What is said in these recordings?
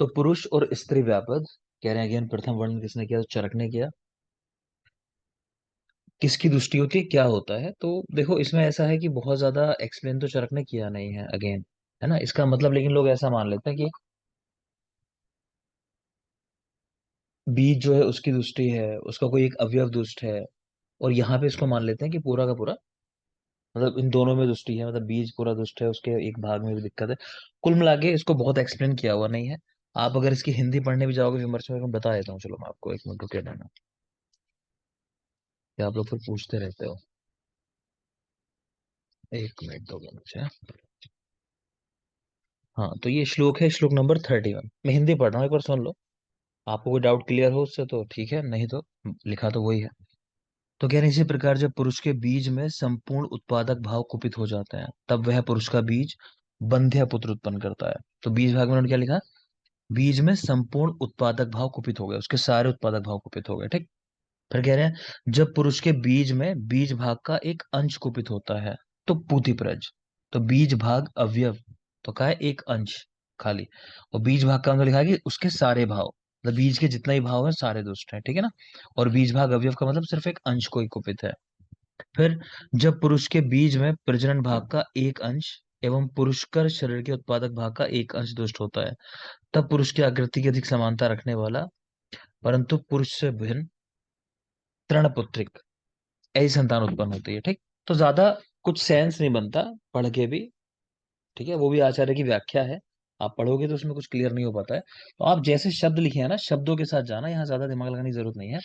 तो पुरुष और स्त्री व्यापद, कह रहे हैं अगेन प्रथम वर्णन किसने किया? तो चरक ने किया। किसकी दृष्टि होती है, क्या होता है? तो देखो इसमें ऐसा है कि बहुत ज्यादा एक्सप्लेन तो चरक ने किया नहीं है अगेन, है ना, इसका मतलब, लेकिन लोग ऐसा मान लेते हैं कि बीज जो है उसकी दृष्टि है, उसका कोई एक अवयव दुष्ट है, और यहाँ पे इसको मान लेते हैं कि पूरा का पूरा, मतलब इन दोनों में दृष्टि है, मतलब बीज पूरा दुष्ट है, उसके एक भाग में भी दिक्कत है। कुल मिला के इसको बहुत एक्सप्लेन किया हुआ नहीं है। आप अगर इसकी हिंदी पढ़ने भी जाओगे विमर्श में, मैं बता देता हूँ, चलो मैं आपको एक मिनट रुके रहना, कि आप लोग फिर पूछते रहते हो। एक मिनट दो मुझे। हाँ, तो ये श्लोक है, श्लोक नंबर 31, मैं हिंदी पढ़ रहा हूँ, एक बार सुन लो। आपको कोई डाउट क्लियर हो उससे तो ठीक है, नहीं तो लिखा तो वही है। तो कह रहे हैं, इसी प्रकार जब पुरुष के बीज में संपूर्ण उत्पादक भाव कुपित हो जाते हैं, तब वह पुरुष का बीज बंध्या पुत्र उत्पन्न करता है। तो बीज भाग में उन्होंने क्या लिखा? बीज में संपूर्ण उत्पादक भाव कुपित हो गए, उसके सारे उत्पादक भाव कुपित हो गए, ठीक। फिर कह रहे हैं, जब पुरुष के बीज में बीज भाग का एक अंश कुपित होता है, तो पूति प्रज। तो बीज भाग अवयव, तो क्या है? एक अंश खाली। और बीज भाग का मतलब लिखा है कि उसके सारे भाव, मतलब बीज के जितने ही भाव हैं सारे दुष्ट हैं, ठीक है ना। और बीज भाग अवयव का मतलब सिर्फ एक अंश को ही कुपित है। फिर जब पुरुष के बीज में प्रजनन भाग का एक अंश एवं पुरुषकर शरीर के उत्पादक भाग का एक अंश दुष्ट होता है, तब पुरुष की आकृति की अधिक समानता रखने वाला, परंतु पुरुष से भिन्न तृणपुत्रिक ऐसी संतान उत्पन्न होती है, ठीक। तो ज्यादा कुछ सेंस नहीं बनता पढ़ के भी, ठीक है, वो भी आचार्य की व्याख्या है। आप पढ़ोगे तो उसमें कुछ क्लियर नहीं हो पाता है, तो आप जैसे शब्द लिखे हैं ना, शब्दों के साथ जाना, यहाँ ज्यादा दिमाग लगाने की जरूरत नहीं है।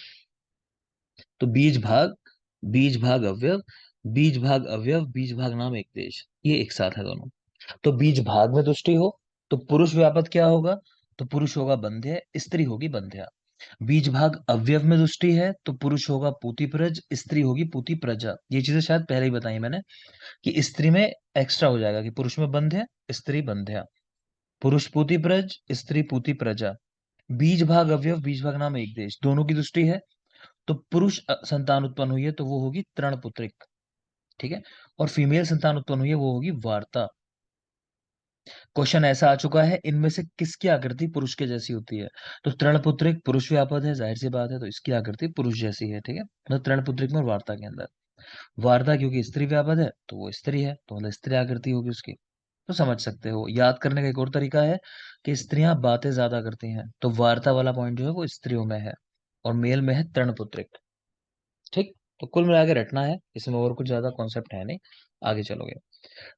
तो बीज भाग अवयव, बीज भाग अवयव, बीज भाग नाम एक देश, ये एक साथ है दोनों। तो बीज भाग में तुष्टि हो, तो पुरुष व्यापक क्या होगा? तो पुरुष होगा बंध्य, स्त्री होगी बंध्या। बीज भाग अवयव में दृष्टि है, तो पुरुष होगा पूति प्रज, स्त्री होगी पूति प्रजा। ये चीजें शायद पहले ही बताई मैंने, कि स्त्री में एक्स्ट्रा हो जाएगा, कि पुरुष में बंध है, स्त्री बंध्या। पुरुष पूति प्रज, स्त्री पूति प्रजा। बीज भाग अवयव, बीज भाग नाम एक देश, दोनों की दृष्टि है। तो पुरुष संतान उत्पन्न हुई है तो वो होगी तृणपुत्रिक, ठीक है। और फीमेल संतान उत्पन्न हुई है वो होगी वार्ता। क्वेश्चन ऐसा आ चुका है, इनमें से किसकी आकृति पुरुष के जैसी होती है? तो तृणपुत्रिक पुरुष व्यापद है, जाहिर सी बात है, तो इसकी आकृति पुरुष जैसी है, ठीक है। मतलब तृणपुत्रिक में और वार्ता के अंदर, वार्ता क्योंकि स्त्री व्यापद है तो वो स्त्री है, तो मतलब स्त्री आकृति होगी उसकी। तो समझ सकते हो, याद करने का एक और तरीका है कि स्त्रियां बातें ज्यादा करती हैं, तो वार्ता वाला पॉइंट जो है वो स्त्रियों में है, और मेल में है तृणपुत्रिक, ठीक। तो कुल मिला के रटना है, इसमें और कुछ ज्यादा कॉन्सेप्ट है नहीं। आगे चलोगे।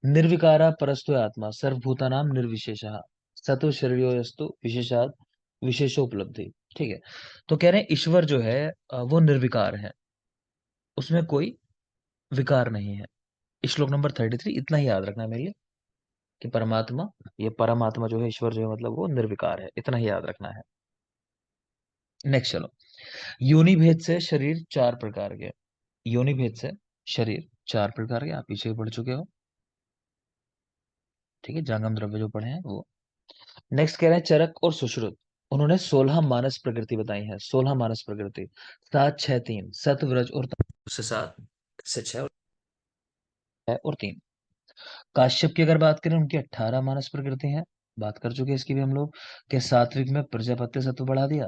निर्विकारा परस्तु आत्मा सर्वभूतानाम निर्विशेषः सतो शरीरयोस्तु विशेषाद विशेषोपलब्धि, ठीक है। तो कह रहे हैं ईश्वर जो है वो निर्विकार है, उसमें कोई विकार नहीं है। श्लोक नंबर 33, इतना ही याद रखना है मेरे लिए, कि परमात्मा, ये परमात्मा जो है, ईश्वर जो है, मतलब वो निर्विकार है, इतना ही याद रखना है। नेक्स्ट चलो। योनि भेद से शरीर चार प्रकार के, योनि भेद से शरीर चार प्रकार के, आप पीछे भी पढ़ चुके हो, ठीक है, जागम द्रव्य जो पढ़े हैं वो। नेक्स्ट कह रहे हैं चरक और सुश्रुत, उन्होंने 16 मानस प्रकृति बताई है, 16 मानस प्रकृति, 7 6 3, सत व्रज और से 7 से 6 और 3। काश्यप की अगर बात करें, उनकी 18 मानस प्रकृति हैं, बात कर चुके हैं इसकी भी हम लोग, कि सात्विक में प्रजापत्य सत्व बढ़ा दिया,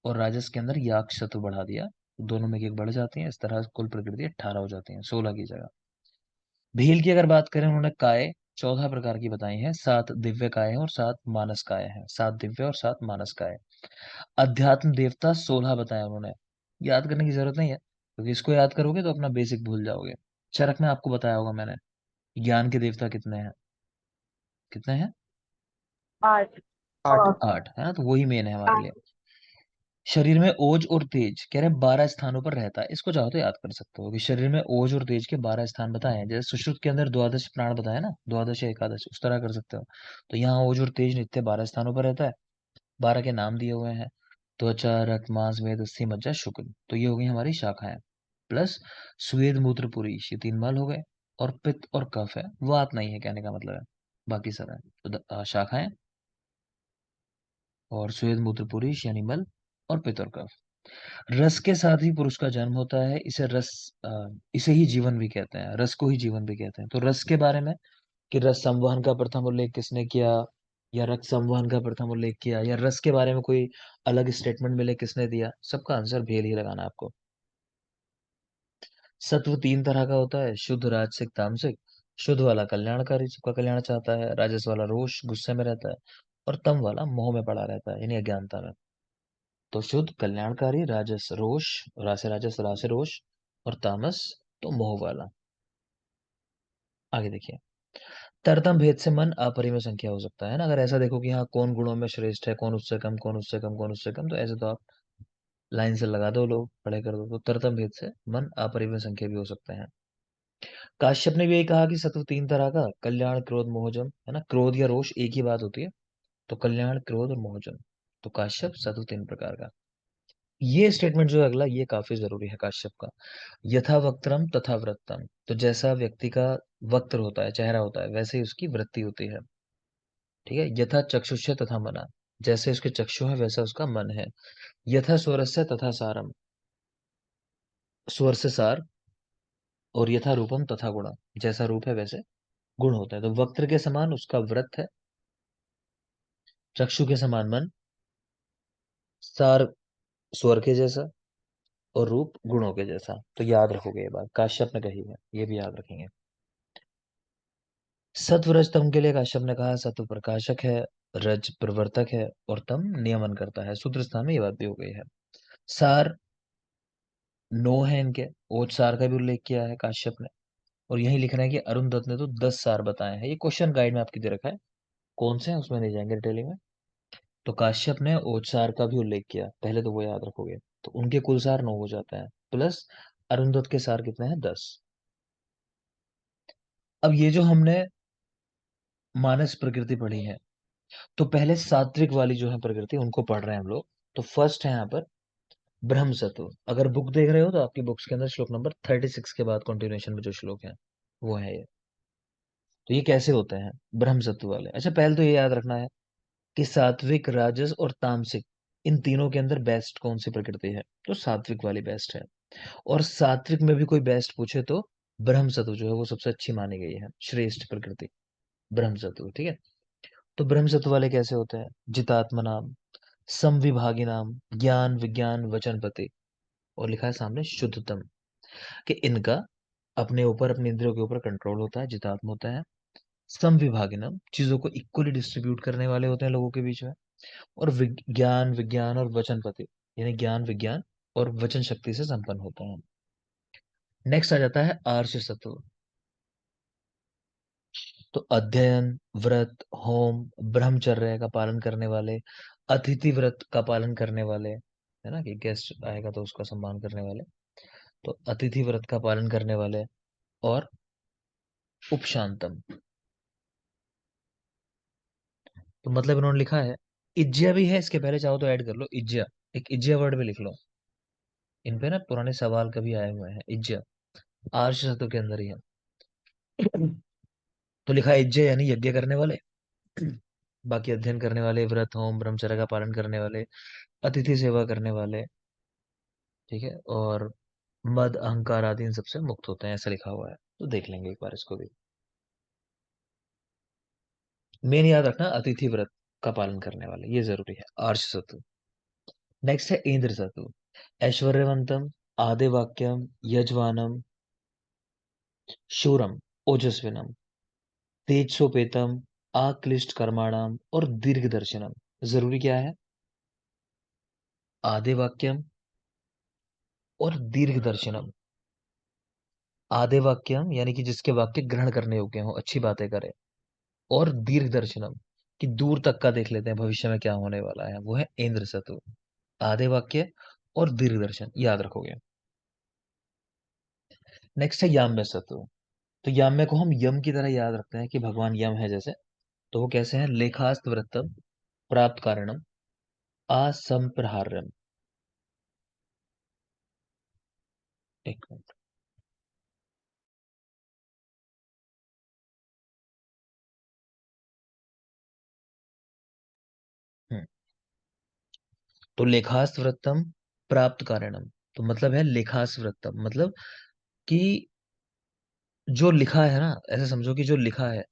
और राजस के अंदर याक सत्व बढ़ा दिया, दोनों में एक एक बढ़ जाती हैं, इस तरह कुल प्रकृति 18 हो जाती है, 16 की जगह। भील की अगर बात करें, उन्होंने काय 14 प्रकार की बताई हैं, 7 दिव्य काय हैं और 7 मानस काय हैं, 7 दिव्य और 7 मानस काय। अध्यात्म देवता 16 बताया उन्होंने, याद करने की जरूरत नहीं है, क्योंकि इसको याद करोगे तो अपना बेसिक भूल जाओगे। चरक में आपको बताया होगा मैंने, ज्ञान के देवता कितने हैं? कितने हैं? 8। 8, 8 है ना, तो वही मेन है हमारे लिए। शरीर में ओज और तेज, कह रहे हैं 12 स्थानों पर रहता है, इसको चाहो तो याद कर सकते हो कि शरीर में ओज और तेज के 12 स्थान बताए हैं, जैसे सुश्रुत के अंदर द्वादश प्राण बताया ना, द्वादश या एकादश, उस तरह कर सकते हो। तो यहाँ ओज और तेज नित्य 12 स्थानों पर रहता है, 12 के नाम दिए हुए हैं, त्वचा, रक्त, मांस, मेद, अस्थि, मज्जा, शुक्र, तो ये हो गई हमारी शाखाएं। प्लस स्वेद, मूत्र, पुरीश, ये 3 मल हो गए, और पित्त और कफ है, वात नहीं है, कहने का मतलब है, बाकी सब है। तो शाखाएं, और स्वेद, मूत्र, पुरीश यानी मल, और पित्त और कफ। रस के साथ ही पुरुष का जन्म होता है, इसे ही जीवन भी कहते हैं, रस को ही जीवन भी कहते हैं। तो रस के बारे में, कि रस संवहन का प्रथम उल्लेख किसने किया? या रक्त संवहन का प्रथम उल्लेख किया, या रस के बारे में कोई अलग स्टेटमेंट मिले किसने दिया, सबका आंसर भेल ही लगाना है आपको। सत्व तीन तरह का होता है, शुद्ध, राजसिक, तामसिक। शुद्ध वाला कल्याणकारी, सबका कल्याण चाहता है। राजस वाला रोष, गुस्से में रहता है। और तम वाला मोह में पड़ा रहता है, यानी अज्ञानता में। तो शुद्ध कल्याणकारी, राजस रोष, रासे राजस रासे रोष, और तामस तो मोह वाला। आगे देखिए, तरतम भेद से मन अपरिमेय संख्या हो सकता है ना। अगर ऐसा देखो कि हाँ कौन गुणों में श्रेष्ठ है, कौन उससे कम, कौन उससे कम, कौन उससे कम, तो ऐसे तो आप लाइन से लगा दो, लोग पढ़े कर दो, तो तरतम भेद से मन अपरिमेय संख्या भी हो सकते हैं। काश्यप ने भी यही कहा कि सत्व तीन तरह का, कल्याण, क्रोध, मोहजम, है ना। क्रोध या रोष एक ही बात होती है। तो कल्याण, क्रोध और मोहजम। तो काश्यप सत्व तीन प्रकार का। ये स्टेटमेंट जो है अगला, ये काफी जरूरी है काश्यप का। यथा वक्त्रम तथा वृत्तम, तो जैसा व्यक्ति का वक्त्र होता है, चेहरा होता है, वैसे ही उसकी वृत्ति होती है। ठीक है। यथा चक्षुष्य तथा मना, जैसे उसके चक्षु है वैसा उसका मन है। यथा स्वरस्य तथा सारम, स्वर से सार। और यथा रूपम तथा गुणा, जैसा रूप है वैसे गुण होता है। तो वक्त्र के समान उसका व्रत है, चक्षु के समान मन, सार स्वर के जैसा, और रूप गुणों के जैसा। तो याद रखोगे ये बात, काश्यप ने कही है, ये भी याद रखेंगे। सत्व रज तम के लिए काश्यप ने कहा, सत्व प्रकाशक है, रज प्रवर्तक है, और तम नियमन करता है। सूत्र स्थान में ये बात भी हो गई है। सार नो है इनके, ओज सार का भी उल्लेख किया है काश्यप ने। और यही लिखना है कि अरुण दत्त ने तो 10 सार बताए हैं। ये क्वेश्चन गाइड में आपकी दे रखा है, कौन से हैं उसमें नहीं जाएंगे डिटेलिंग में। तो काश्यप ने ओजसार का भी उल्लेख किया, पहले तो वो याद रखोगे। तो उनके कुल सार 9 हो जाते हैं, प्लस अरुंधत के सार कितने हैं, 10। अब ये जो हमने मानस प्रकृति पढ़ी है, तो पहले सात्विक वाली जो है प्रकृति उनको पढ़ रहे हैं हम लोग। तो फर्स्ट है यहाँ पर ब्रह्म सत्व। अगर बुक देख रहे हो तो आपकी बुक्स के अंदर श्लोक नंबर 36 के बाद कंटिन्यूएशन में जो श्लोक है वो है ये। तो ये कैसे होते हैं ब्रह्म सत्व वाले। अच्छा, पहले तो ये याद रखना है कि सात्विक, राजस और तामसिक, इन तीनों के अंदर बेस्ट कौन सी प्रकृति है, तो सात्विक वाली बेस्ट है। और सात्विक में भी कोई बेस्ट पूछे तो ब्रह्म सत्व जो है वो सबसे अच्छी मानी गई है, श्रेष्ठ प्रकृति ब्रह्म सत्व। ठीक है। तो ब्रह्म सत्व वाले कैसे होते हैं, जितात्मा नाम, समविभागी नाम, ज्ञान विज्ञान वचनपति, और लिखा है सामने शुद्धतम, कि इनका अपने ऊपर, अपने इंद्रियों के ऊपर कंट्रोल होता है, जितात्मा होता है। समविभागी नाम, चीजों को इक्वली डिस्ट्रीब्यूट करने वाले होते हैं लोगों के बीच में। और ज्ञान विज्ञान और वचनपति, यानी ज्ञान विज्ञान और वचन शक्ति से संपन्न होते हैं। नेक्स्ट आ जाता है आर्ष सत्व। तो अध्ययन, व्रत, होम, ब्रह्मचर्य का पालन करने वाले, अतिथि व्रत का पालन करने वाले, है ना, कि गेस्ट आएगा तो उसका सम्मान करने वाले, तो अतिथि व्रत का पालन करने वाले। और उपशांतम, तो मतलब इन्होंने लिखा है, इज्जिया भी है इसके पहले, चाहो तो ऐड कर लो इज्जिया, एक इज्जिया वर्ड भी लिख लो। इन पे ना पुराने सवाल कभी आए हुए हैं, इज्जिया आर्ष सत्व के अंदर ही है। तो लिखा है इज्जय यानी यज्ञ करने वाले, बाकी अध्ययन करने वाले, व्रत, होम, ब्रह्मचर्य का पालन करने वाले, अतिथि सेवा करने वाले। ठीक है। और मद, अहंकार आदि इन सबसे मुक्त होते हैं, ऐसा लिखा हुआ है, तो देख लेंगे एक बार इसको भी। मेन याद रखना, अतिथि व्रत का पालन करने वाले, ये जरूरी है, आर्ष सत्व। नेक्स्ट है इंद्र सत्व। ऐश्वर्यवंतम, आदे वाक्यम, यजवानम, शूरम, ओजस्विनम, तेजसोपेतम, आक्लिष्ट कर्माणाम, और दीर्घ दर्शनम। जरूरी क्या है, आदे वाक्यम और दीर्घ दर्शनम। आधे वाक्यम यानी कि जिसके वाक्य ग्रहण करने योग्य हो, अच्छी बातें करे। और दीर्घ दर्शनम, कि दूर तक का देख लेते हैं भविष्य में क्या होने वाला है, वो है इंद्र सत्व। आधे वाक्य और दीर्घ दर्शन, याद रखोगे। नेक्स्ट है याम्य सत्व। तो याम्य को हम यम की तरह याद रखते हैं कि भगवान यम है जैसे। तो वो कैसे हैं, लेखास्त वृत्तम, प्राप्त कारणम, असंप्रहार्यम। एक मिनट। हम्म। तो लेखास्त वृत्तम, प्राप्त कारणम, तो मतलब है लेखास वृत्तम, मतलब कि जो लिखा है ना, ऐसे समझो कि जो लिखा है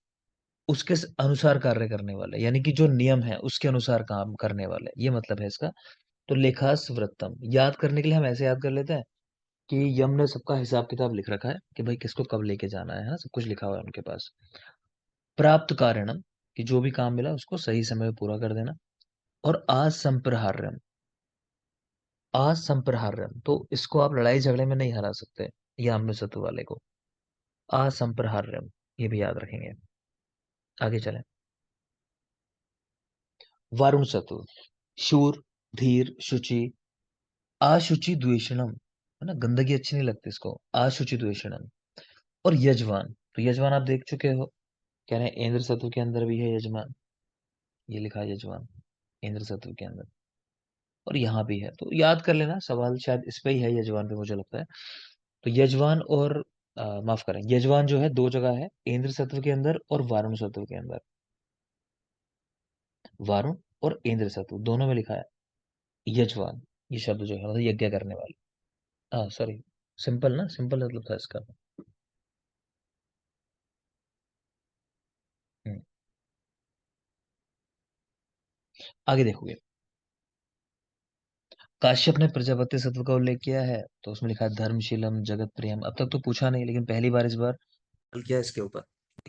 उसके अनुसार कार्य करने वाले, यानी कि जो नियम है उसके अनुसार काम करने वाले, ये मतलब है इसका। तो लेखास वृत्तम याद करने के लिए हम ऐसे याद कर लेते हैं कि यम ने सबका हिसाब किताब लिख रखा है कि भाई किसको कब लेके जाना है, हाँ, सब कुछ लिखा हुआ है उनके पास। प्राप्त कारणम, कि जो भी काम मिला उसको सही समय में पूरा कर देना। और असंप्रहार्यम, असंप्रहार्यम तो इसको आप लड़ाई झगड़े में नहीं हरा सकते, याम में सत्व वाले को। असंप्रहार्यम, ये भी याद रखेंगे। आगे चलें। वारुण सत्व, शूर, धीर, शुचि, अशुचि द्वेषणम, है ना, गंदगी अच्छी नहीं लगती इसको, अशुचि द्वेषणम। और यजमान, तो यजमान आप देख चुके हो, कह रहे हैं इंद्र सत्व के अंदर भी है यजमान, ये लिखा है यजमान इंद्र सत्व के अंदर, और यहाँ भी है, तो याद कर लेना, सवाल शायद इस पे ही है, यजमान पे मुझे लगता है। तो यजमान और माफ करें, यजमान जो है दो जगह है, इंद्र सत्व के अंदर और वारुण सत्व के अंदर। वारुण और इंद्र सत्व दोनों में लिखा है यजमान, ये शब्द जो है मतलब यज्ञ करने वाले। हाँ सॉरी, सिंपल ना, सिंपल मतलब था इसका। हम्म, आगे देखोगे। काश्यप ने प्रजापति सत्व का उल्लेख किया है, तो उसमें लिखा है धर्मशीलम जगत प्रियम। अब तक तो पूछा नहीं, लेकिन पहली बार इस बार हल किया इसके ऊपर,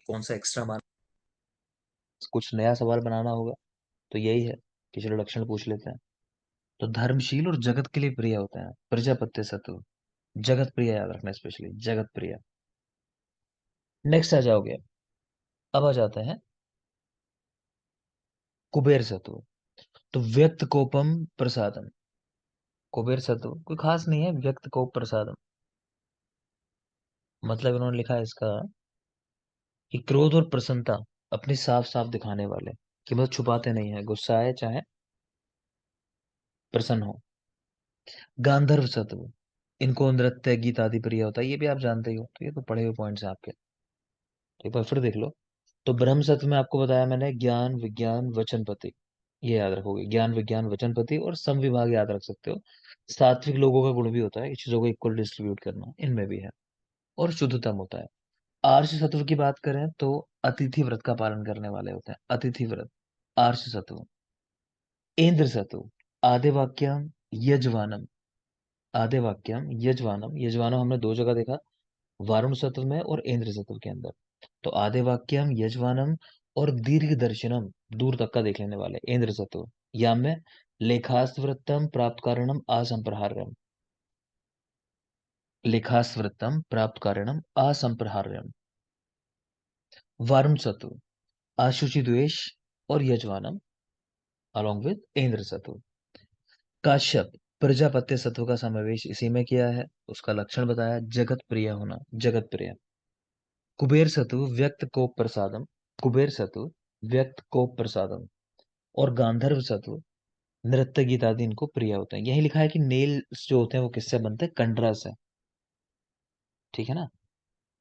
कौन सा एक्स्ट्रा मार्क, कुछ नया सवाल बनाना होगा, तो यही है कि चलो लक्षण पूछ लेते हैं। तो धर्मशील और जगत के लिए प्रिय होते हैं प्रजापत्य सत्व, जगत प्रिय याद रखना, स्पेशली जगत प्रिय। नेक्स्ट आ जाओगे, अब आ जाते हैं कुबेर सत्व। तो व्यक्त कोपम प्रसादम, कुबेर सत्व कोई खास नहीं है, व्यक्त कोप प्रसादम, मतलब इन्होंने लिखा है इसका कि क्रोध और प्रसन्नता अपनी साफ साफ दिखाने वाले, कि मतलब छुपाते नहीं है, गुस्सा आए चाहे प्रसन्न हो। गांधर्व सत्व, इनको नृत्य गीत आदि प्रिय होता है, ये भी आप जानते ही हो, तो ये तो पढ़े हुए पॉइंट्स हैं आपके, तो एक बार फिर देख लो। तो ब्रह्म सत्व में आपको बताया मैंने ज्ञान विज्ञान वचनपति, ये याद रखोगे, ज्ञान विज्ञान वचनपति, और सम विभाग याद रख सकते हो, सात्विक लोगों का गुण भी होता है, इस चीजों को इक्वल डिस्ट्रीब्यूट करना, इनमें भी है। और शुद्धतम होता है। आर्ष सत्व की बात करें तो अतिथि व्रत का पालन करने वाले होते हैं, अतिथि व्रत, आर्ष सत्व। इंद्र सत्व, आधे वाक्यम यजवानम, आधे वाक्यम यजवानम, यजवानम हमने दो जगह देखा, वारुण सत्व में और इंद्र सत्व के अंदर। तो आधे वाक्यम यजमानम और दीर्घ दर्शनम, दूर तक का देख लेने वाले, इंद्र सत्व। याम में लेखास्वृत्तम प्राप्त कारणम असंप्रहार्यम, लेखास्वृत्तम प्राप्त कारणम असंप्रहार्यम। वारुण सत्व, आशुचि द्वेष और यजमानम along with इंद्र सत्व। काश्यप, प्रजापत्य सत्व का समावेश इसी में किया है, उसका लक्षण बताया जगत प्रिय होना, जगत प्रिय। कुबेर सत्व व्यक्त को प्रसादम, कुबेर सत्व व्यक्त को प्रसादम। और गांधर्व सत्व नृत्य गीत आदि इनको प्रिय होते हैं। यही लिखा है कि नेल्स जो होते हैं वो किससे बनते हैं, कंडरा से, ठीक है ना।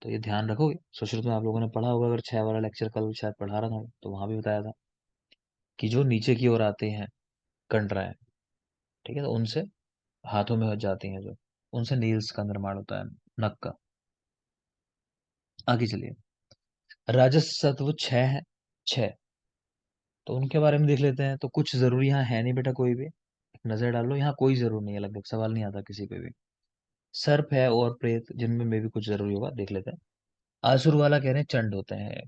तो ये ध्यान रखोगे, सुश्रुत में आप लोगों ने पढ़ा होगा, अगर 6 वाला लेक्चर कल शायद पढ़ा रहा था तो वहां भी बताया था कि जो नीचे की ओर आते हैं कंडराएं, ठीक है, तो उनसे हाथों में हो जाती हैं जो, उनसे नील्स का निर्माण होता है, नख का। आगे चलिए। राजस सत्व 6 है, 6, तो उनके बारे में देख लेते हैं। तो कुछ जरूरी यहाँ है नहीं बेटा, कोई भी एक नजर डाल लो, यहाँ कोई जरूर नहीं है, लगभग सवाल नहीं आता किसी पे भी। सर्प है और प्रेत, जिनमें में भी कुछ जरूरी होगा, देख लेते हैं। आसुर वाला कह रहे हैं चंड होते हैं,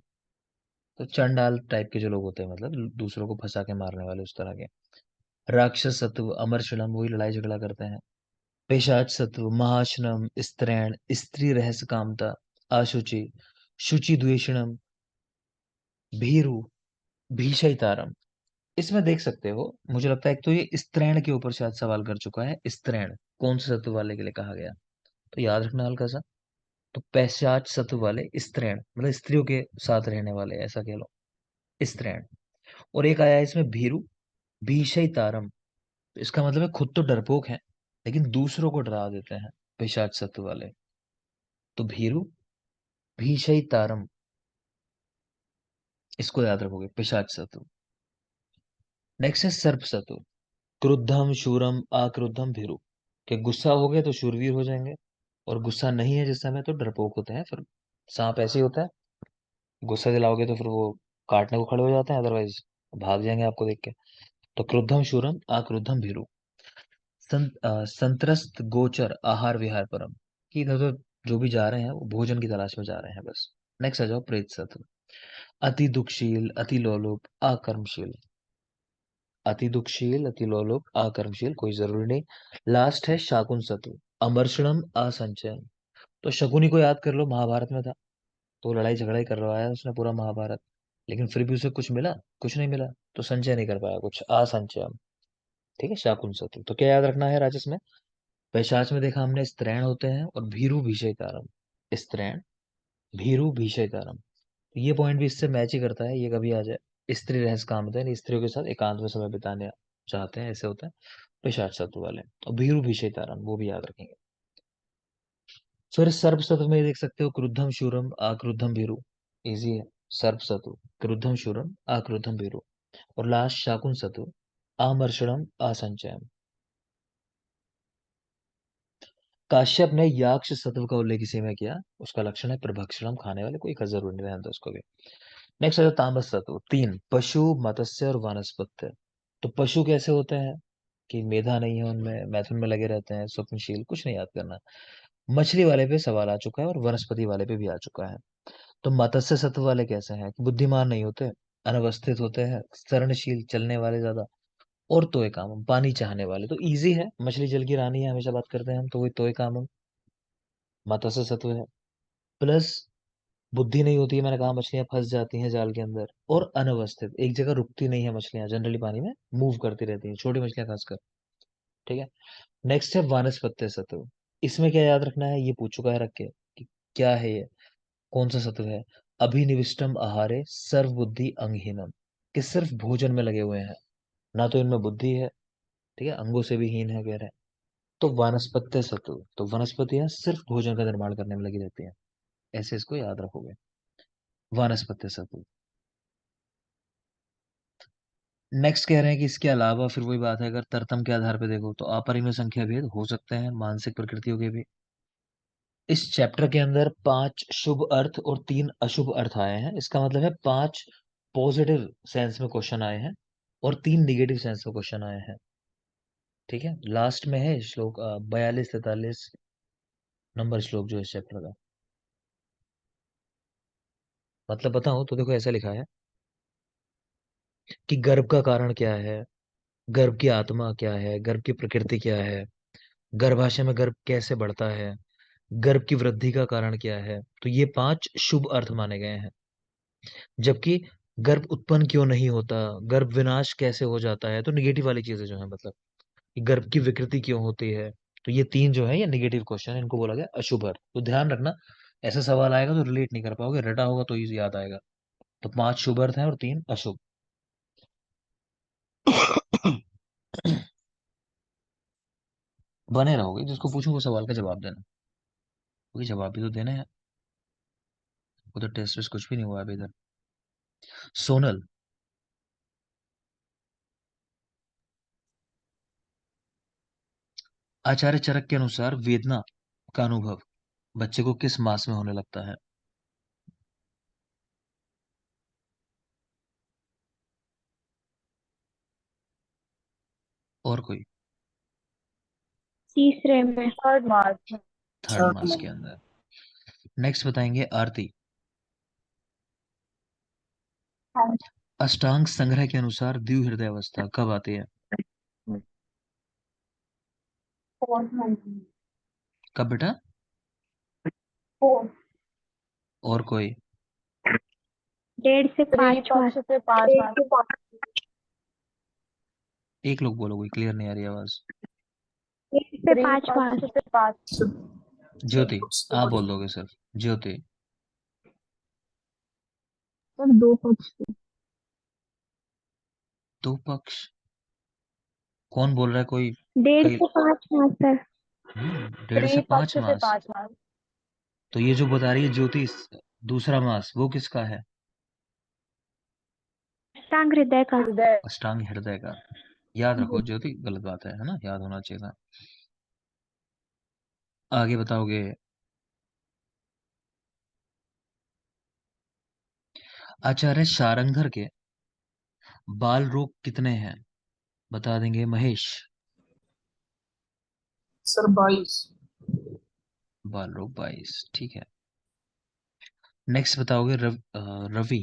तो चंडाल टाइप के जो लोग होते हैं, मतलब दूसरों को फंसा के मारने वाले, उस तरह के। राक्षस सत्व अमरशलम, वही लड़ाई झगड़ा करते हैं। पेशाच सत्व महाशनम स्त्रैण, स्त्री रहस्य कामता। अशुचि, शुचि द्वेषणम, भीरु, भीषयतारम। इसमें देख सकते हो, मुझे लगता है एक तो ये स्त्रैण के ऊपर शायद सवाल कर चुका है, स्त्रैण कौन से सत्व वाले के लिए कहा गया, तो याद रखना हल्का सा। तो पैशाच सत्व वाले स्त्रैण, मतलब स्त्रियों के साथ रहने वाले, ऐसा कह लो, स्त्रैण। और एक आया है इसमें भीरु, भीषई तारम, तो इसका मतलब है खुद तो डरपोक है लेकिन दूसरों को डरा देते हैं, पिशाच सत्व वाले। तो भीरु, भीषई तारम, इसको याद रखोगे, पिशाच सत्व। नेक्स्ट है सर्प सत्व, क्रुद्धम शूरम आक्रुद्धम भीरु, के गुस्सा हो गए तो शूरवीर हो जाएंगे, और गुस्सा नहीं है जिस समय तो डरपोक होते हैं। फिर सांप ऐसे ही होता है, गुस्सा दिलाओगे तो फिर वो काटने को खड़े हो जाते हैं, अदरवाइज भाग जाएंगे आपको देख के। तो क्रुद्धम शूरम आक्रुद्धम भीरु। संत्रस्त गोचर आहार विहार परम, कि इधर उधर जो भी जा रहे हैं वो भोजन की तलाश में जा रहे हैं बस। नेक्स्ट आ जाओ प्रेत सत्व। अति दुखशील, अति लोलुप, अकर्मशील। अति दुखशील, अति लोलुप, अकर्मशील, कोई जरूरी नहीं। लास्ट है शाकुन सत्व, अमर्षणम असंचयन। तो शकुनी को याद कर लो, महाभारत में था, तो लड़ाई झगड़ा ही कर रहा है उसने पूरा महाभारत, लेकिन फिर भी उसे कुछ मिला? कुछ नहीं मिला, तो संचय नहीं कर पाया कुछ, असंचयम। ठीक है, शाकुन सत्व। तो क्या याद रखना है राजस में? पैशाच में देखा हमने स्त्रैण होते हैं और भीरु भीषयकारम। स्त्रैण, भीरु भीषयकारम। तो ये पॉइंट भी इससे मैच ही करता है, ये कभी आ जाए। स्त्री रहस्य कामते हैं, स्त्रियों के साथ एकांत में समय बिताने चाहते हैं, ऐसे होता है पिशाच सत्व वाले। और भीरु भीषयकारम वो भी याद रखेंगे। फिर सर्प सत्व में देख सकते हो, क्रुद्धम शूरम आक्रुद्धम भीरु। इजी है। सर्प सत्व, क्रुद्धम शूरम आक्रुद्धम भीरु। और लास्ट शाकुन सत्व, आमर्षणम असंचयम। काश्यप ने याक्ष सत्व का उल्लेख इसी में किया, उसका लक्षण है प्रभक्षणम, खाने वाले, कोई का जरूर नहीं रहता उसको भी। नेक्स्ट है तामस तत्व तीन, पशु, मत्स्य और वनस्पत्य। तो पशु कैसे होते हैं? कि मेधा नहीं है उनमें, मैथुन में लगे रहते हैं, स्वप्नशील, कुछ नहीं याद करना। मछली वाले पे सवाल आ चुका है और वनस्पति वाले पे भी आ चुका है। तो मत्स्य सत्व वाले कैसे हैं? कि बुद्धिमान नहीं होते, अनवस्थित होते हैं, शरणशील, चलने वाले ज्यादा, और तोय कामम, पानी चाहने वाले। तो इजी है, मछली जल की रानी है, हमेशा बात करते हैं हम, तो वही तोय कामम मत्स्य सत्व है। प्लस बुद्धि नहीं होती है, मैंने कहा मछलियां फंस जाती हैं जाल के अंदर। और अनवस्थित, एक जगह रुकती नहीं है मछलियां, जनरली पानी में मूव करती रहती हैं, छोटी मछलियां खासकर। ठीक है। नेक्स्ट है वानस्पत्य सत्व। इसमें क्या याद रखना है, ये पूछ चुका है रख के कि क्या है ये, कौन सा सत्व है? अभिनिविष्टम आहारे सर्व बुद्धि अंगहीनम, कि सिर्फ भोजन में लगे हुए हैं, ना तो इनमें बुद्धि है, ठीक है, अंगों से भी हीन है कह रहे हैं। तो वानस्पत्य सत्व, तो वनस्पतियां सिर्फ भोजन का निर्माण करने में लगी रहती हैं, ऐसे इसको याद रखोगे। वानस्पत्य सत्व। नेक्स्ट कह रहे हैं कि इसके अलावा फिर वही बात है, अगर तरतम के आधार पे देखो तो अपरिमेय संख्या भेद हो सकते हैं, मानसिक प्रकृतियों के भी। इस चैप्टर के अंदर 5 शुभ अर्थ और 3 अशुभ अर्थ आए हैं, इसका मतलब है 5 पॉजिटिव सेंस में क्वेश्चन आए हैं और 3 निगेटिव सेंस में क्वेश्चन आए हैं। ठीक है, लास्ट में है श्लोक 42-43 नंबर श्लोक जो इस चैप्टर का। मतलब बताऊं तो देखो, ऐसा लिखा है कि गर्भ का कारण क्या है, गर्भ की आत्मा क्या है, गर्भ की प्रकृति क्या है, गर्भाशय में गर्भ कैसे बढ़ता है, गर्भ की वृद्धि का कारण क्या है। तो ये 5 शुभ अर्थ माने गए हैं। जबकि गर्भ उत्पन्न क्यों नहीं होता, गर्भ विनाश कैसे हो जाता है, तो निगेटिव वाली चीजें जो है, मतलब कि गर्भ की विकृति क्यों होती है। तो ये 3 जो है ये निगेटिव क्वेश्चन है, इनको बोला गया अशुभ अर्थ। तो ध्यान रखना, ऐसा सवाल आएगा तो रिलेट नहीं कर पाओगे, रटा होगा तो ही याद आएगा। तो 5 शुभ अर्थ हैं और 3 अशुभ। बने रहोगे, जिसको पूछूं वो सवाल का जवाब देना, क्योंकि जवाब भी तो देने हैं। वो तो टेस्ट वेस्ट कुछ भी नहीं हुआ अभी इधर। सोनल, आचार्य चरक के अनुसार वेदना का अनुभव बच्चे को किस मास में होने लगता है? और कोई? तीसरे में। Third March. थर्ड मास के अंदर। नेक्स्ट बताएंगे आरती। अष्टांग संग्रह के अनुसार द्वि हृदय अवस्था कब आती है? Fourth month. कब बेटा? फोर्थ। और कोई? 1.5 से 5 पक्ष से 5 मार्च। एक लोग बोलो, कोई क्लियर नहीं आ रही आवाज। 3 पक्ष से 5। ज्योति, आप बोल दोगे सिर्फ, ज्योति। सर 2 पक्ष से। दो पक्ष? कौन बोल रहा है कोई? डेढ़ कई। से पाँच मास सर। 1.5 से 5 3 पक्ष से मास? 5 मार्च। तो ये जो बता रही है ज्योति, दूसरा मास वो किसका है? अष्टांग हृदय का। हृदय। अष्टांग हृदय का। याद रखो ज्योति, गलत बात है ना, याद होना चाहिए था। आगे बताओगे। आचार्य शारंगधर के बाल रोग कितने हैं? बता देंगे महेश। सर 22। बाल रोग 22, ठीक है। नेक्स्ट बताओगे Ravi.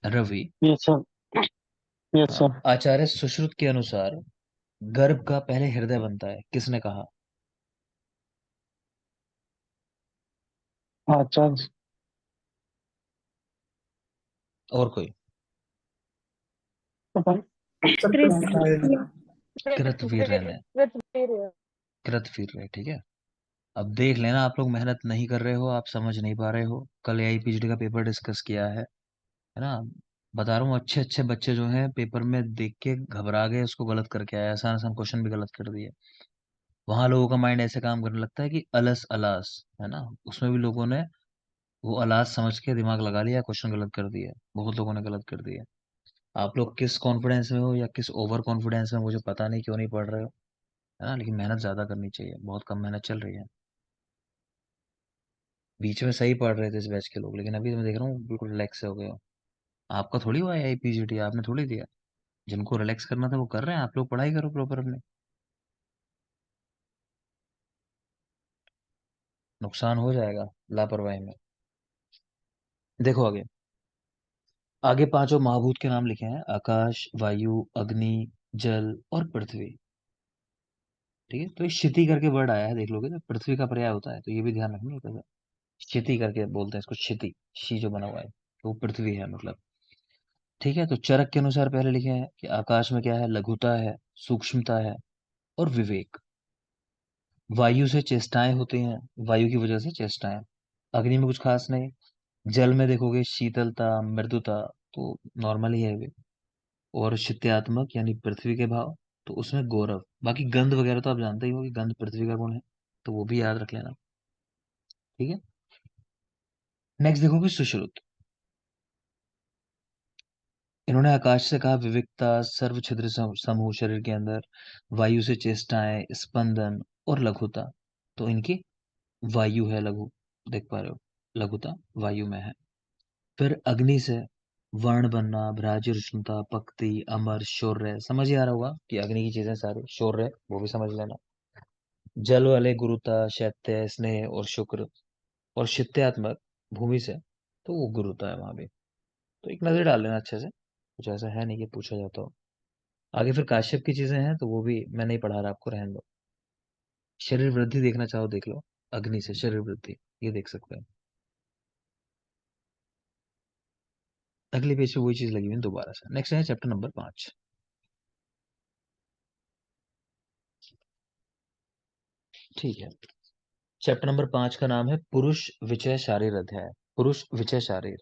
Ravi. Yes sir. Yes sir. Acharya Sushruta के अनुसार गर्भ का पहले हृदय बनता है, किसने कहा? अच्छा और कोई? सर क्रिस कृतवीर्य ने। कृतवीर ने, ठीक है। अब देख लेना, आप लोग मेहनत नहीं कर रहे हो, आप समझ नहीं पा रहे हो। कल एआईपीजीडी का पेपर डिस्कस किया है ना। बता रहा हूँ, अच्छे अच्छे बच्चे जो हैं पेपर में देख के घबरा गए, उसको गलत करके आए, आसान आसान क्वेश्चन भी गलत कर दिए। वहां लोगों का माइंड ऐसे काम करने लगता है कि अलस अलास, है ना। उसमें भी लोगों ने वो अलास समझ के दिमाग लगा लिया, क्वेश्चन गलत कर दिया, बहुत लोगों ने गलत कर दिया। आप लोग किस कॉन्फिडेंस में हो या किस ओवर कॉन्फिडेंस में, मुझे पता नहीं, क्यों नहीं पढ़ रहे हो, है ना। लेकिन मेहनत ज्यादा करनी चाहिए, बहुत कम मेहनत चल रही है। बीच में सही पढ़ रहे थे इस बैच के लोग, लेकिन अभी तो मैं देख रहा हूँ बिल्कुल रिलैक्स हो गए हो। आपका थोड़ी हुआ है आईपीजीटी, आपने थोड़ी दिया। जिनको रिलैक्स करना था वो कर रहे हैं, आप लोग पढ़ाई करो प्रॉपर अपने। नुकसान हो जाएगा लापरवाही में। देखो आगे। आगे पांचों महाभूत के नाम लिखे हैं, आकाश, वायु, अग्नि, जल और पृथ्वी। ठीक है, तो ये क्षिति करके वर्ड आया है, देख लोगे तो पृथ्वी का पर्याय होता है, तो ये भी ध्यान रखना होता है। क्षिति करके बोलते हैं इसको, क्षिति, शी जो बना हुआ है, तो वो पृथ्वी है मतलब। ठीक है, तो चरक के अनुसार पहले लिखे हैं कि आकाश में क्या है, लघुता है, सूक्ष्मता है और विवेक। वायु से चेष्टाएं होती हैं, वायु की वजह से चेष्टाएं। अग्नि में कुछ खास नहीं। जल में देखोगे शीतलता, मृदुता, तो नॉर्मल ही है वे। और शित्यात्मक यानी पृथ्वी के भाव, तो उसमें गौरव। बाकी गंध वगैरह तो आप जानते ही हो कि गंध पृथ्वी का गुण है, तो वो भी याद रख लेना। ठीक है। नेक्स्ट देखोगे सुश्रुत। इन्होंने आकाश से कहा विविकता, सर्व छिद्र समूह शरीर के अंदर। वायु से चेष्टाएं, स्पंदन और लघुता, तो इनकी वायु है लघु, देख पा रहे हो, लघुता वायु में है। फिर अग्नि से वर्ण बनना, भ्राज्य, रुष्णता, पक्ति, अमर, शौर्य, समझ ही आ रहा होगा कि अग्नि की चीजें सारी शौर्य, वो भी समझ लेना। जल वाले गुरुता, शैत्य, स्नेह और शुक्र। और शित्यात्मक भूमि से, तो वो गुरुता है वहां भी। तो एक नजर डाल लेना अच्छे से, कुछ ऐसा है नहीं कि पूछा जाता हो। आगे फिर काश्यप की चीजें हैं, तो वो भी मैं नहीं पढ़ा रहा आपको, रहने दो। शरीर वृद्धि देखना चाहो देख लो, अग्नि से शरीर वृद्धि, ये देख सकते हैं। अगले पेज पे वही चीज लगी हुई है दोबारा से। नेक्स्ट है चैप्टर नंबर 5। ठीक है। चैप्टर नंबर 5 का नाम है पुरुष विचय शारीर अध्याय। पुरुष विचय शारीर।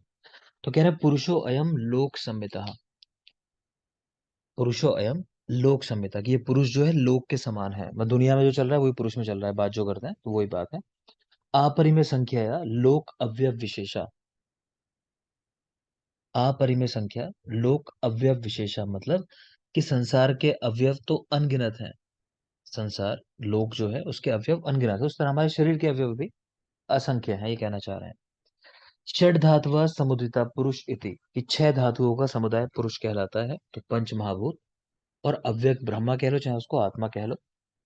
तो कह रहे हैं पुरुषो अयम लोक संहिता। पुरुषो अयम लोक संहिता, कि ये पुरुष जो है लोक के समान है, मतलब दुनिया में जो चल रहा है वही पुरुष में चल रहा है, बात जो करते हैं तो वही बात है। अपरिमेय संख्या या लोक अवयव विशेषा। अपरिमेय संख्या लोक अवयव विशेषा, मतलब कि संसार के अवयव तो अनगिनत हैं। संसार, लोक जो है उसके अवयव अनगिनत है, उस तरह हमारे शरीर के अवयव भी असंख्य है, ये कहना चाह रहे हैं। षड धातुआ समुदिता पुरुष इति, कि छह धातुओं का समुदाय पुरुष कहलाता है, तो पंच महाभूत और अव्यक्त ब्रह्मा कह लो चाहे उसको आत्मा कह लो,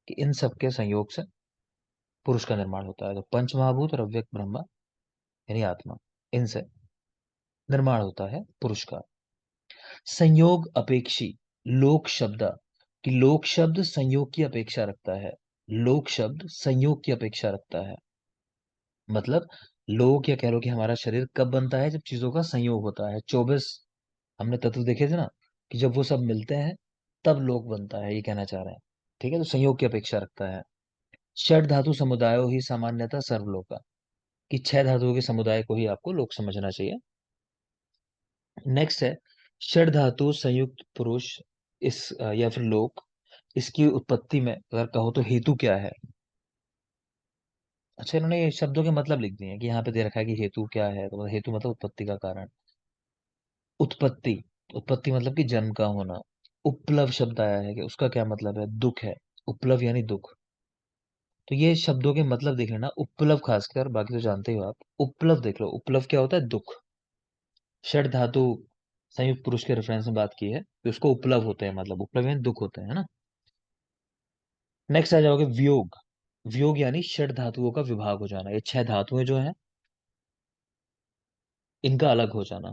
कि इन सब के संयोग से पुरुष का निर्माण होता है। तो पंच महाभूत और अव्यक्त ब्रह्मा यानी आत्मा, इनसे निर्माण होता है पुरुष का। संयोग अपेक्षी लोक शब्द, कि लोक शब्द संयोग की अपेक्षा रखता है। लोक शब्द संयोग की अपेक्षा रखता है, मतलब लोक, या कह लो कि हमारा शरीर कब बनता है, जब चीजों का संयोग होता है। 24 हमने तत्व देखे थे ना, कि जब वो सब मिलते हैं तब लोक बनता है, ये कहना चाह रहे हैं। ठीक है, तो संयोग की अपेक्षा रखता है। षड धातु समुदायो ही सामान्यतः सर्वलोका, कि छह धातुओं के समुदाय को ही आपको लोक समझना चाहिए। नेक्स्ट है षड धातु संयुक्त पुरुष, या फिर लोक, इसकी उत्पत्ति में अगर कहो तो हेतु क्या है। अच्छा, इन्होंने ये शब्दों के मतलब लिख दिए हैं, कि यहाँ पे दे रखा है कि हेतु क्या है, तो मतलब हेतु मतलब उत्पत्ति का कारण। उत्पत्ति, उत्पत्ति मतलब कि जन्म का होना। उपप्लव शब्द आया है, कि उसका क्या मतलब है, दुख है। उपप्लव यानी दुख। तो ये शब्दों के मतलब देख लेना, उपप्लव खासकर, बाकी तो जानते हो आप। उपप्लव देख लो, उपप्लव क्या होता है? दुख। षड धातु संयुक्त पुरुष के रेफरेंस में बात की है कि उसको उपप्लव होते हैं, मतलब उपप्लव यानी दुख होते हैं, है ना। नेक्स्ट आ जाओगे वियोग। वियोग यानी षड धातुओं का विभाग हो जाना, ये 6 धातुएं जो हैं इनका अलग हो जाना।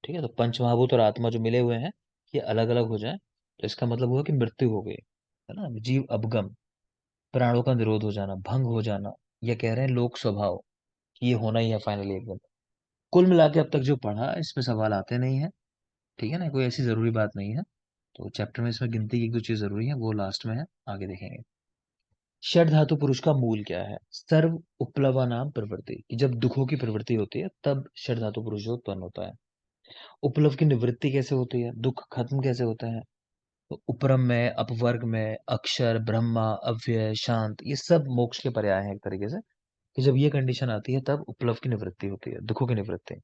ठीक है, तो पंच महाभूत और आत्मा जो मिले हुए हैं ये अलग अलग हो जाए तो इसका मतलब हुआ कि मृत्यु हो गई, है ना। जीव अपगम, प्राणों का निरोध हो जाना, भंग हो जाना, ये कह रहे हैं लोक स्वभाव कि ये होना ही है फाइनली एक दिन। कुल मिला के अब तक जो पढ़ा इसमें सवाल आते नहीं है, ठीक है ना, कोई ऐसी जरूरी बात नहीं है। तो चैप्टर में इसमें गिनती की एक दो चीज जरूरी है, वो लास्ट में है, आगे देखेंगे। षड धातु पुरुष का मूल क्या है? सर्व उपप्लवा नाम प्रवृत्ति, कि जब दुखों की प्रवृत्ति होती है तब षड धातु पुरुष जो उत्पन्न होता है। उपलब्ध की निवृत्ति कैसे होती है? दुख खत्म कैसे होता है? तो उपरम में, अपवर्ग में, अक्षर, ब्रह्मा, अव्यय, शांत, ये सब मोक्ष के पर्याय हैं एक तरीके से, कि जब ये कंडीशन आती है तब उपलब्ध की निवृत्ति होती है, दुखों की निवृत्ति।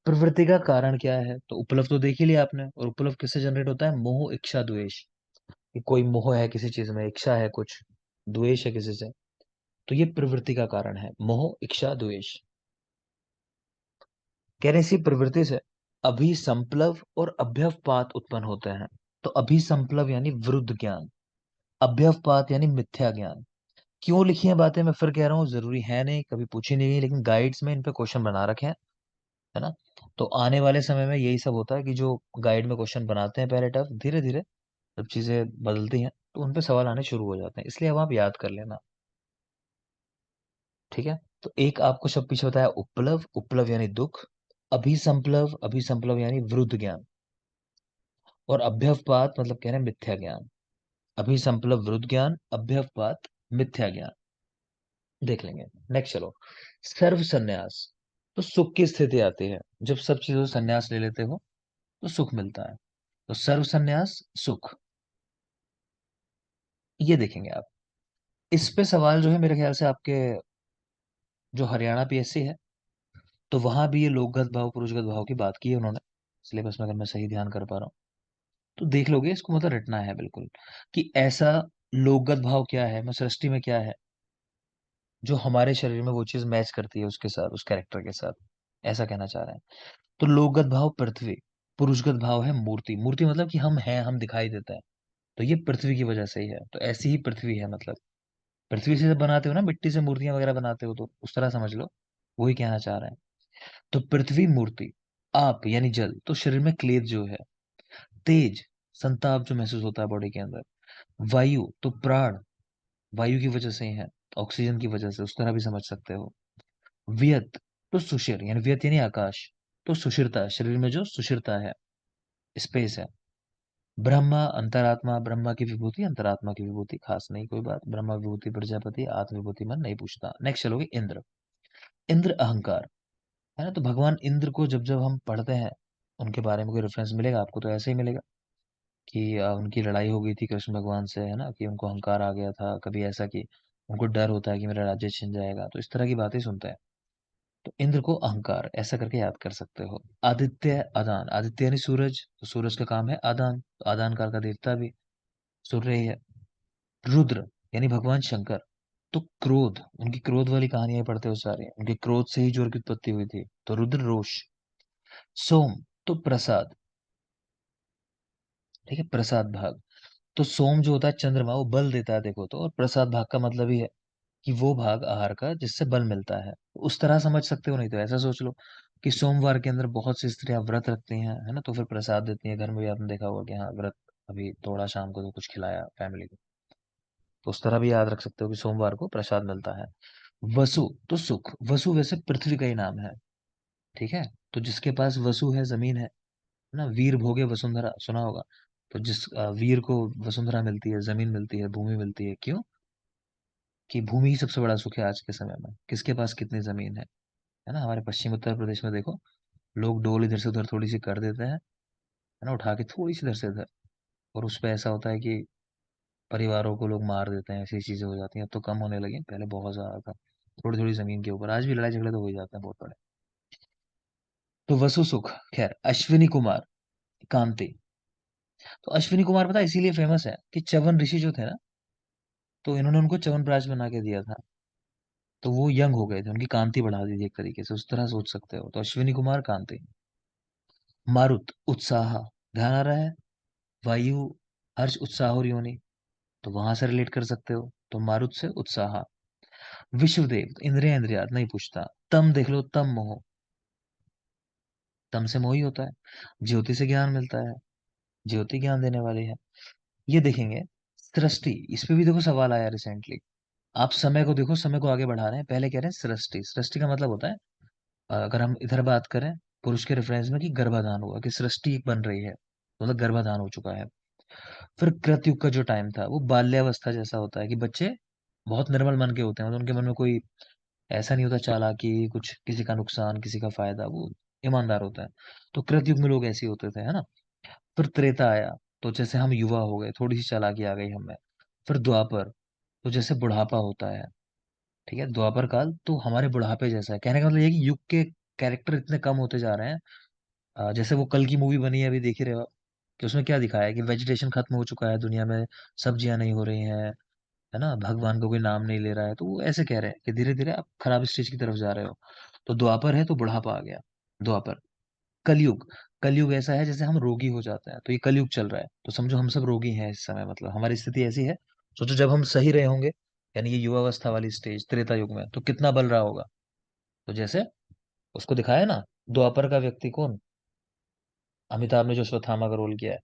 प्रवृत्ति का कारण क्या है? तो उपलब्ध तो देख ही लिया आपने, और उपलब्ध किससे जनरेट होता है? मोह, इच्छा, द्वेष, कि कोई मोह है किसी चीज में, इच्छा है कुछ, द्वेष है किसी से, तो ये प्रवृत्ति का कारण है, मोह, इच्छा, द्वेष। कह रहे हैं इसी प्रवृत्ति से अभिसंप्लव और अभ्यवपात उत्पन्न होते हैं। तो अभिसंप्लव यानी विरुद्ध ज्ञान, अभ्यवपात यानी मिथ्या ज्ञान। क्यों लिखी है बातें मैं फिर कह रहा हूँ, जरूरी है नहीं, कभी पूछी नहीं गई, लेकिन गाइड्स में इन पे क्वेश्चन बना रखे हैं, है ना। तो आने वाले समय में यही सब होता है कि जो गाइड में क्वेश्चन बनाते हैं पहले टफ, धीरे धीरे जब चीजें बदलती हैं तो उन पे सवाल आने शुरू हो जाते हैं, इसलिए अब आप याद कर लेना, ठीक है। तो एक आपको शब्द पीछे बताया उपप्लव, उपप्लव यानी दुख, अभिसंप्लव, अभिसंप्लव यानी विरुद्ध ज्ञान, और अभ्यवपात मतलब कह रहे हैं मिथ्या ज्ञान। अभिसंप्लव विरुद्ध ज्ञान, अभ्यवपात मिथ्या ज्ञान, देख लेंगे। नेक्स्ट चलो, सर्व संन्यास। तो सुख की स्थिति आती है जब सब चीजों से संन्यास ले लेते हो तो सुख मिलता है। तो सर्व संन्यास, सुख, ये देखेंगे आप। इस पे सवाल जो है मेरे ख्याल से आपके जो हरियाणा पीएससी है, तो वहां भी ये लोकगत भाव पुरुषगत भाव की बात की है उन्होंने, सिलेबस में, अगर मैं सही ध्यान कर पा रहा हूँ तो देख लोगे इसको, मतलब रटना है बिल्कुल कि ऐसा लोकगत भाव क्या है, मैं सृष्टि में क्या है जो हमारे शरीर में वो चीज मैच करती है उसके साथ, उस कैरेक्टर के साथ, ऐसा कहना चाह रहे हैं। तो लोकगत भाव पृथ्वी, पुरुषगत भाव है मूर्ति, मूर्ति मतलब कि हम हैं, हम दिखाई देते हैं, तो ये पृथ्वी की वजह से ही है, तो ऐसी ही पृथ्वी है, मतलब पृथ्वी से जब बनाते हो ना, मिट्टी से मूर्तियां वगैरह बनाते हो तो उस तरह समझ लो, वही कहना चाह रहे हैं। तो पृथ्वी मूर्ति, आप यानी जल, तो शरीर में क्लेद जो है, तेज, संताप जो महसूस होता है बॉडी के अंदर, वायु तो प्राण, वायु की वजह से ही है, ऑक्सीजन की वजह से, उस तरह भी समझ सकते हो। वियत तो सुशिर, यानी वियत यानी आकाश, तो सुशिरता, शरीर में जो सुशिरता है, स्पेस है। ब्रह्मा अंतरात्मा, ब्रह्मा की विभूति, अंतरात्मा की विभूति, खास नहीं कोई बात, ब्रह्मा विभूति प्रजापति, आत्म विभूति मन नहीं पूछता। नेक्स्ट चलोगे इंद्र। इंद्र अहंकार, है ना। तो भगवान इंद्र को जब जब हम पढ़ते हैं, उनके बारे में कोई रेफरेंस मिलेगा आपको तो ऐसे ही मिलेगा कि उनकी लड़ाई हो गई थी कृष्ण भगवान से, है ना, कि उनको अहंकार आ गया था, कभी ऐसा कि उनको डर होता है कि मेरा राज्य छिन जाएगा, तो इस तरह की बातें सुनते हैं। तो इंद्र को अहंकार ऐसा करके याद कर सकते हो। आदित्य आदान, आदित्य यानी सूरज, तो सूरज का काम है आदान, तो आदान काल का देवता भी सूर्य ही है। रुद्र यानी भगवान शंकर, तो क्रोध, उनकी क्रोध वाली कहानियां पढ़ते हो सारी, उनके क्रोध से ही ज्वर की उत्पत्ति हुई थी, तो रुद्र रोष। सोम तो प्रसाद, ठीक है, प्रसाद भाग, तो सोम जो होता है चंद्रमा, वो बल देता है देखो तो, और प्रसाद भाग का मतलब ही है कि वो भाग आहार का जिससे बल मिलता है, उस तरह समझ सकते हो, नहीं तो ऐसा सोच लो कि सोमवार के अंदर बहुत सी स्त्रियां व्रत रखती हैं, है ना, तो फिर प्रसाद देती हैं, घर में भी आपने देखा होगा कि हाँ व्रत, अभी थोड़ा शाम को तो कुछ खिलाया फैमिली को, तो उस तरह भी याद रख सकते हो कि सोमवार को प्रसाद मिलता है। वसु तो सुख, वसु वैसे पृथ्वी का ही नाम है, ठीक है। तो जिसके पास वसु है, जमीन है ना, वीर भोगे वसुंधरा सुना होगा, तो जिस वीर को वसुंधरा मिलती है, जमीन मिलती है, भूमि मिलती है, क्यों? कि भूमि ही सबसे बड़ा सुख है आज के समय में, किसके पास कितनी जमीन है ना। हमारे पश्चिम उत्तर प्रदेश में देखो, लोग डोल इधर से उधर थोड़ी सी कर देते हैं, है ना, उठा के थोड़ी सी इधर से उधर, और उस पे ऐसा होता है कि परिवारों को लोग मार देते हैं, ऐसी चीजें हो जाती हैं, अब तो कम होने लगी, पहले बहुत ज्यादा था, थोड़ी थोड़ी जमीन के ऊपर आज भी लड़ाई झगड़े तो हो ही जाते हैं बहुत बड़े। तो वसु सुख, खैर अश्विनी कुमार, कांति, तो अश्विनी कुमार पता है इसीलिए फेमस है कि च्यवन ऋषि जो थे ना, तो इन्होंने उनको च्यवनप्राश बना के दिया था, तो वो यंग हो गए थे, उनकी कांति बढ़ा दी थी एक तरीके से, उस तरह सोच सकते हो। तो अश्विनी कुमार कांति। मारुत उत्साह, ध्यान आ रहा है? वायु हर्ष उत्साह और योनि, तो वहां से रिलेट कर सकते हो, तो मारुत से उत्साह। विश्वदेव, इंद्रिया इंद्रियात नहीं पूछता। तम देख लो, तम मोह, तम से मोह ही होता है। ज्योति से ज्ञान मिलता है, ज्योति ज्ञान देने वाली है। ये देखेंगे। सृष्टि, इस पे भी देखो सवाल आया रिसेंटली। आप समय को देखो, समय को आगे बढ़ा रहे हैं, पहले कह रहे हैं सृष्टि। सृष्टि का मतलब होता है, अगर हम इधर बात करें पुरुष के रेफरेंस में, कि गर्भाधान हुआ, कि सृष्टि एक बन रही है, तो मतलब गर्भाधान हो चुका है। फिर कृतयुग का जो टाइम था वो बाल्यावस्था जैसा होता है, कि बच्चे बहुत निर्मल मन के होते हैं, मतलब उनके मन में कोई ऐसा नहीं होता चालाकी, कुछ किसी का नुकसान किसी का फायदा, वो ईमानदार होता है। तो कृतयुग में लोग ऐसे ही होते थे, है ना। फिर त्रेता आया, तो जैसे हम युवा हो गए, थोड़ी सी चालाकी आ गई हमें। फिर द्वापर, तो जैसे बुढ़ापा होता है, ठीक है, द्वापर काल तो हमारे बुढ़ापे जैसा है। कहने का मतलब ये है कि युग के कैरेक्टर इतने कम होते जा रहे हैं। जैसे वो कल की मूवी बनी है, अभी देख ही रहे हो आप, कि उसमें क्या दिखाया है कि वेजिटेशन खत्म हो चुका है दुनिया में, सब्जियां नहीं हो रही हैं, है ना, भगवान का कोई नाम नहीं ले रहा है, तो वो ऐसे कह रहे हैं कि धीरे धीरे आप खराब स्टेज की तरफ जा रहे हो। तो द्वापर है तो बुढ़ापा आ गया, द्वापर। कलयुग, कलयुग ऐसा है जैसे हम रोगी हो जाते हैं, तो ये कलयुग चल रहा है, तो समझो हम सब रोगी हैं इस समय, मतलब हमारी स्थिति ऐसी है। सोचो जब हम सही रहे होंगे, यानी ये युवावस्था वाली स्टेज त्रेता युग में, तो कितना बल रहा होगा। तो जैसे उसको दिखाया ना, द्वापर का व्यक्ति कौन, अमिताभ ने जो अश्वत्थामा का रोल किया है,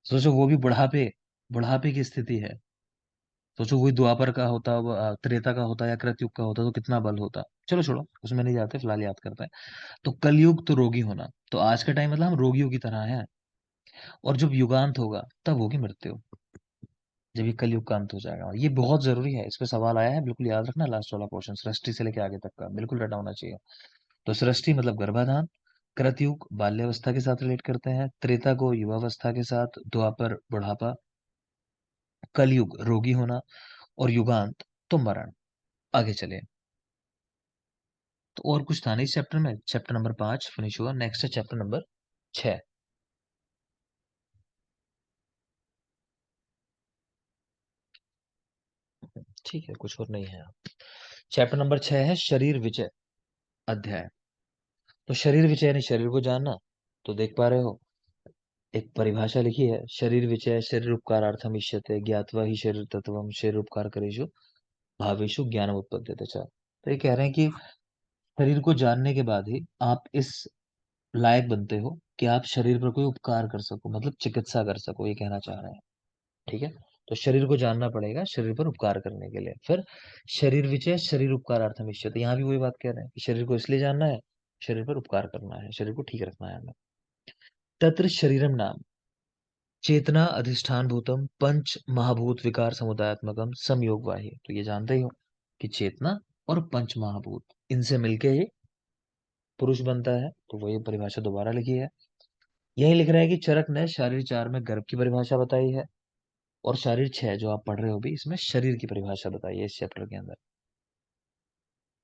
सोचो वो भी बुढ़ापे, बुढ़ापे की स्थिति है। सोचो वही द्वापर का होता, त्रेता का होता या कृतयुग का होता, तो कितना बल होता। चलो छोड़ो, उसमें नहीं जाते, फिलहाल याद करते हैं। तो कलयुग तो रोगी होना, तो आज का टाइम मतलब हम रोगियों की तरह हैं। और जब युगांत होगा तब होगी मृत्यु, जब ये कलयुग का अंत हो जाएगा। और ये बहुत जरूरी है, इस पे सवाल आया है, बिल्कुल याद रखना। लास्ट वाला पोर्शन सृष्टि से लेके आगे तक का बिल्कुल रटा होना चाहिए। तो सृष्टि मतलब गर्भाधान, कृतयुग बाल्यावस्था के साथ रिलेट करते हैं, त्रेता को युवावस्था के साथ, द्वापर बुढ़ापा, कलयुग रोगी होना, और युगांत तो मरण। आगे चले। तो और कुछ था नहीं इस चैप्टर में, चैप्टर नंबर 5 फिनिश हुआ, नेक्स्ट है चैप्टर नंबर 6। ठीक है, कुछ और नहीं है। चैप्टर नंबर 6 है शरीर विजय अध्याय। तो शरीर विषय यानी शरीर को जानना। तो देख पा रहे हो, एक परिभाषा लिखी है, शरीर विषय शरीर उपकारार्थम इष्यते ज्ञात्वा ही शरीर तत्वम शरीर उपकार करेशु भावेशु ज्ञान उत्पद्यते च। तो ये कह रहे हैं कि शरीर को जानने के बाद ही आप इस लायक बनते हो कि आप शरीर पर कोई उपकार कर सको, मतलब चिकित्सा कर सको, ये कहना चाह रहे हैं। ठीक है। तो शरीर को जानना पड़ेगा शरीर पर उपकार करने के लिए। फिर शरीर विषय शरीर उपकारार्थम इष्यते, यहाँ भी वही बात कह रहे हैं कि शरीर को इसलिए जानना है, शरीर पर उपकार करना है, शरीर को ठीक रखना है हमें। तत्र शरीरम नाम चेतना अधिष्ठान भूतम पंच महाभूत विकार समुदायात्मकम समयोग वाही। तो ये जानते ही हो कि चेतना और पंच महाभूत, इनसे मिलके ही पुरुष बनता है। तो वही परिभाषा दोबारा लिखी है। यही लिख रहा है कि चरक ने शारीर 4 में गर्भ की परिभाषा बताई है, और शारीर 6 जो आप पढ़ रहे हो भी, इसमें शरीर की परिभाषा बताई है इस चैप्टर के अंदर।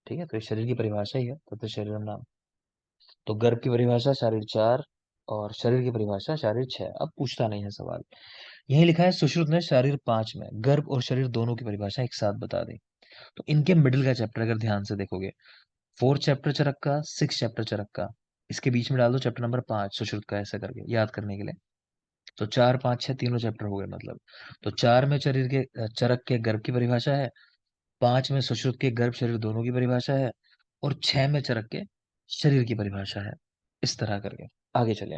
ठीक है, तो ये शरीर की परिभाषा ही है, तो शरीरम नाम। तो गर्भ की परिभाषा शारीर 4, और शरीर की परिभाषा शारीर 6। अब पूछता नहीं है सवाल। यही लिखा है सुश्रुत ने शारीर 5 में गर्भ और शरीर दोनों की परिभाषा एक साथ बता दी। तो इनके मिडिल का चैप्टर अगर ध्यान से देखोगे, 4 चैप्टर चरक का, 6 चैप्टर चरक का, इसके बीच में डाल दो चैप्टर नंबर 5 सुश्रुत का, ऐसा करके याद करने के लिए। तो 4 5 6 तीनों चैप्टर हो गए मतलब। तो 4 में शरीर के चरक के गर्भ की परिभाषा है, 5 में सुश्रुत के गर्भ शरीर दोनों की परिभाषा है, और 6 में चरक के शरीर की परिभाषा है। इस तरह करके आगे चले।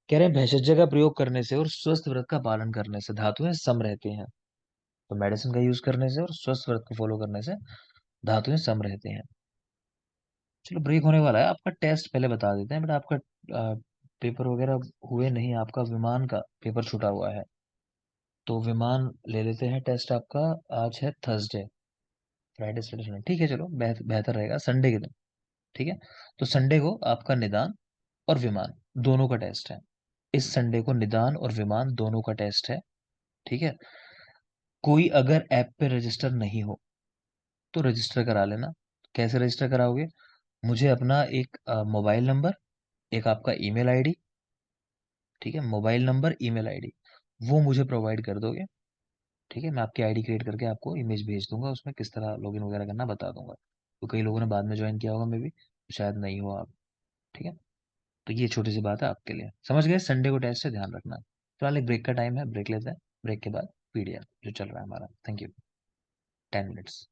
कह रहे हैं भेषज का प्रयोग करने से और स्वस्थ व्रत का पालन करने से धातुएं सम रहती हैं। तो मेडिसिन का यूज करने से और स्वस्थ व्रत को फॉलो करने से धातुएं सम रहती हैं। चलो ब्रेक होने वाला है, आपका टेस्ट पहले बता देते हैं, बट आपका पेपर वगैरह हुए नहीं, आपका विमान का पेपर छूटा हुआ है। तो विमान ले लेते हैं टेस्ट आपका। आज है थर्सडे, फ्राइडे सैटरडे संडे, ठीक है, चलो बेहतर रहेगा संडे के दिन। ठीक है। तो संडे को आपका निदान और विमान दोनों का टेस्ट है। इस संडे को निदान और विमान दोनों का टेस्ट है। ठीक है। कोई अगर ऐप पे रजिस्टर नहीं हो तो रजिस्टर करा लेना। कैसे रजिस्टर कराओगे? मुझे अपना एक मोबाइल नंबर, एक आपका ईमेल आईडी, ठीक है, मोबाइल नंबर ईमेल आईडी, वो मुझे प्रोवाइड कर दोगे। ठीक है, मैं आपकी आईडी क्रिएट करके आपको इमेज भेज दूंगा, उसमें किस तरह लॉगिन वगैरह करना बता दूंगा। तो कई लोगों ने बाद में ज्वाइन किया होगा मे भी, शायद नहीं हो आप। ठीक है, तो ये छोटी सी बात है आपके लिए, समझ गए? संडे को टेस्ट से ध्यान रखना। फिलहाल एक ब्रेक का टाइम है, ब्रेक लेते हैं, ब्रेक के बाद पीडीएफ जो चल रहा है हमारा। Thank you. 10 मिनट्स।